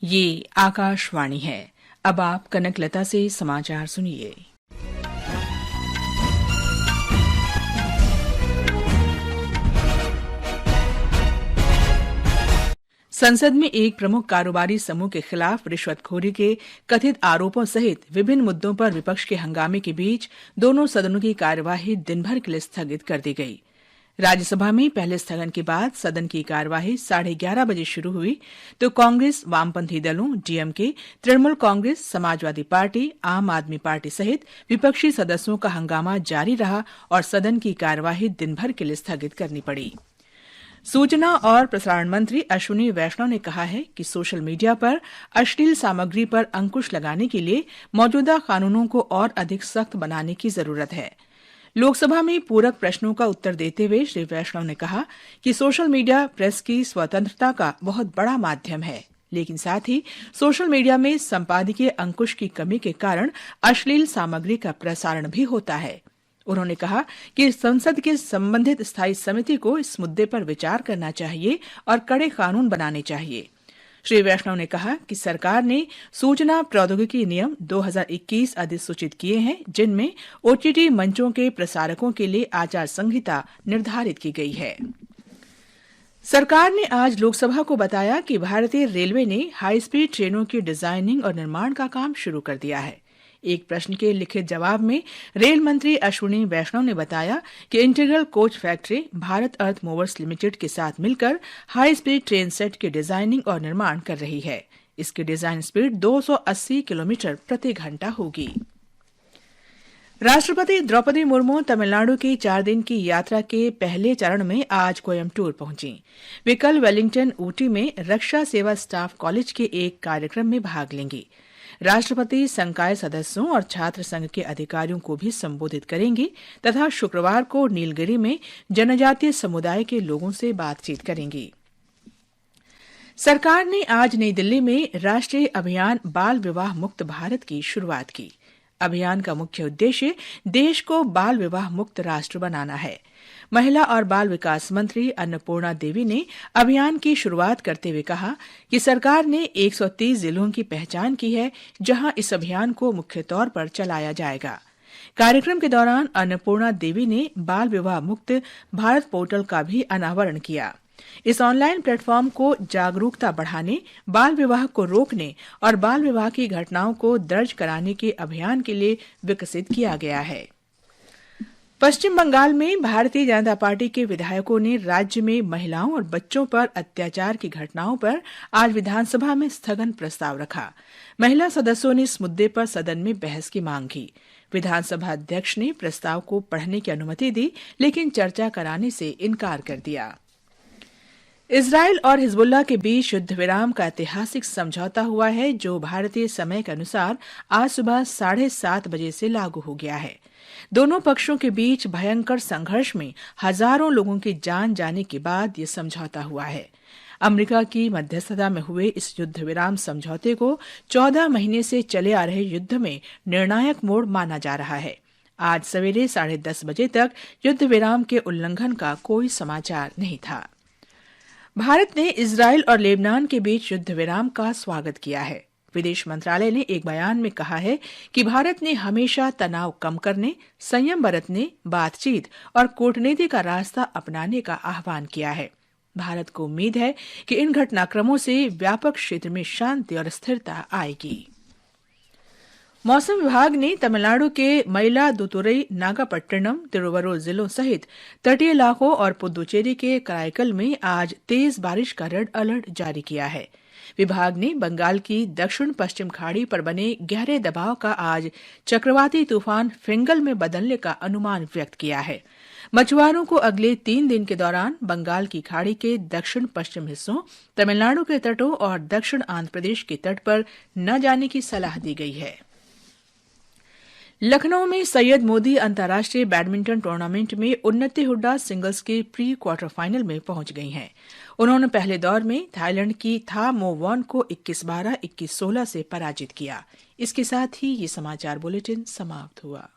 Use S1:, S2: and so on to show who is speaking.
S1: ये आकाशवाणी है। अब आप कनकलता से समाचार सुनिए। संसद में एक प्रमुख कारोबारी समूह के खिलाफ रिश्वतखोरी के कथित आरोपों सहित विभिन्न मुद्दों पर विपक्ष के हंगामे के बीच दोनों सदनों की कार्यवाही दिन भर के लिए स्थगित कर दी गई। राज्यसभा में पहले स्थगन के बाद सदन की कार्यवाही 11:30 बजे शुरू हुई तो कांग्रेस, वामपंथी दलों, डीएमके, तृणमूल कांग्रेस, समाजवादी पार्टी, आम आदमी पार्टी सहित विपक्षी सदस्यों का हंगामा जारी रहा और सदन की कार्यवाही दिन भर के लिए स्थगित करनी पड़ी। सूचना और प्रसारण मंत्री अश्विनी वैष्णव ने कहा है कि सोशल मीडिया पर अश्लील सामग्री पर अंकुश लगाने के लिए मौजूदा कानूनों को और अधिक सख्त बनाने की जरूरत है। लोकसभा में पूरक प्रश्नों का उत्तर देते हुए श्री वैष्णव ने कहा कि सोशल मीडिया प्रेस की स्वतंत्रता का बहुत बड़ा माध्यम है, लेकिन साथ ही सोशल मीडिया में संपादकीय अंकुश की कमी के कारण अश्लील सामग्री का प्रसारण भी होता है। उन्होंने कहा कि संसद के संबंधित स्थायी समिति को इस मुद्दे पर विचार करना चाहिए और कड़े कानून बनाने चाहिए। श्री वैष्णव ने कहा कि सरकार ने सूचना प्रौद्योगिकी नियम 2021 अधिसूचित किए हैं, जिनमें ओटीटी मंचों के प्रसारकों के लिए आचार संहिता निर्धारित की गई है। सरकार ने आज लोकसभा को बताया कि भारतीय रेलवे ने हाई स्पीड ट्रेनों की डिजाइनिंग और निर्माण का काम शुरू कर दिया है। एक प्रश्न के लिखित जवाब में रेल मंत्री अश्विनी वैष्णव ने बताया कि इंटीग्रल कोच फैक्ट्री भारत अर्थ मूवर्स लिमिटेड के साथ मिलकर हाई स्पीड ट्रेन सेट की डिजाइनिंग और निर्माण कर रही है। इसकी डिजाइन स्पीड 280 किलोमीटर प्रति घंटा होगी। राष्ट्रपति द्रौपदी मुर्मू तमिलनाडु की 4 दिन की यात्रा के पहले चरण में आज कोयम्बटूर पहुंची। वे कल वेलिंगटन ऊटी में रक्षा सेवा स्टाफ कॉलेज के एक कार्यक्रम में भाग लेंगी। राष्ट्रपति संकाय सदस्यों और छात्र संघ के अधिकारियों को भी संबोधित करेंगे तथा शुक्रवार को नीलगिरी में जनजातीय समुदाय के लोगों से बातचीत करेंगी। सरकार ने आज नई दिल्ली में राष्ट्रीय अभियान बाल विवाह मुक्त भारत की शुरुआत की। अभियान का मुख्य उद्देश्य देश को बाल विवाह मुक्त राष्ट्र बनाना है। महिला और बाल विकास मंत्री अन्नपूर्णा देवी ने अभियान की शुरुआत करते हुए कहा कि सरकार ने 130 जिलों की पहचान की है, जहां इस अभियान को मुख्य तौर पर चलाया जाएगा। कार्यक्रम के दौरान अन्नपूर्णा देवी ने बाल विवाह मुक्त भारत पोर्टल का भी अनावरण किया। इस ऑनलाइन प्लेटफॉर्म को जागरूकता बढ़ाने, बाल विवाह को रोकने और बाल विवाह की घटनाओं को दर्ज कराने के अभियान के लिए विकसित किया गया है। पश्चिम बंगाल में भारतीय जनता पार्टी के विधायकों ने राज्य में महिलाओं और बच्चों पर अत्याचार की घटनाओं पर आज विधानसभा में स्थगन प्रस्ताव रखा। महिला सदस्यों ने इस मुद्दे पर सदन में बहस की मांग की। विधानसभा अध्यक्ष ने प्रस्ताव को पढ़ने की अनुमति दी, लेकिन चर्चा कराने से इनकार कर दिया। इजरायल और हिजबुल्लाह के बीच युद्ध विराम का ऐतिहासिक समझौता हुआ है, जो भारतीय समय के अनुसार आज सुबह 7:30 बजे से लागू हो गया है। दोनों पक्षों के बीच भयंकर संघर्ष में हजारों लोगों की जान जाने के बाद ये समझौता हुआ है। अमेरिका की मध्यस्थता में हुए इस युद्ध विराम समझौते को 14 महीने से चले आ रहे युद्ध में निर्णायक मोड़ माना जा रहा है। आज सवेरे 10:30 बजे तक युद्ध विराम के उल्लंघन का कोई समाचार नहीं था। भारत ने इजरायल और लेबनान के बीच युद्ध विराम का स्वागत किया है। विदेश मंत्रालय ने एक बयान में कहा है कि भारत ने हमेशा तनाव कम करने, संयम बरतने, बातचीत और कूटनीति का रास्ता अपनाने का आह्वान किया है। भारत को उम्मीद है कि इन घटनाक्रमों से व्यापक क्षेत्र में शांति और स्थिरता आएगी। मौसम विभाग ने तमिलनाडु के मयिलादुतुरई, नागापट्टिनम, तिरुवरुर जिलों सहित तटीय इलाकों और पुदुचेरी के कराईकल में आज तेज बारिश का रेड अलर्ट जारी किया है। विभाग ने बंगाल की दक्षिण पश्चिम खाड़ी पर बने गहरे दबाव का आज चक्रवाती तूफान फिंगल में बदलने का अनुमान व्यक्त किया है। मछुआरों को अगले 3 दिन के दौरान बंगाल की खाड़ी के दक्षिण पश्चिम हिस्सों, तमिलनाडु के तटों और दक्षिण आंध्र प्रदेश के तट पर न जाने की सलाह दी गई है। लखनऊ में सैयद मोदी अंतर्राष्ट्रीय बैडमिंटन टूर्नामेंट में उन्नति हुड्डा सिंगल्स के प्री क्वार्टर फाइनल में पहुंच गई हैं। उन्होंने पहले दौर में थाईलैंड की था मो वॉन को 21-12, 21-16 से पराजित किया। इसके साथ ही ये समाचार बुलेटिन समाप्त हुआ।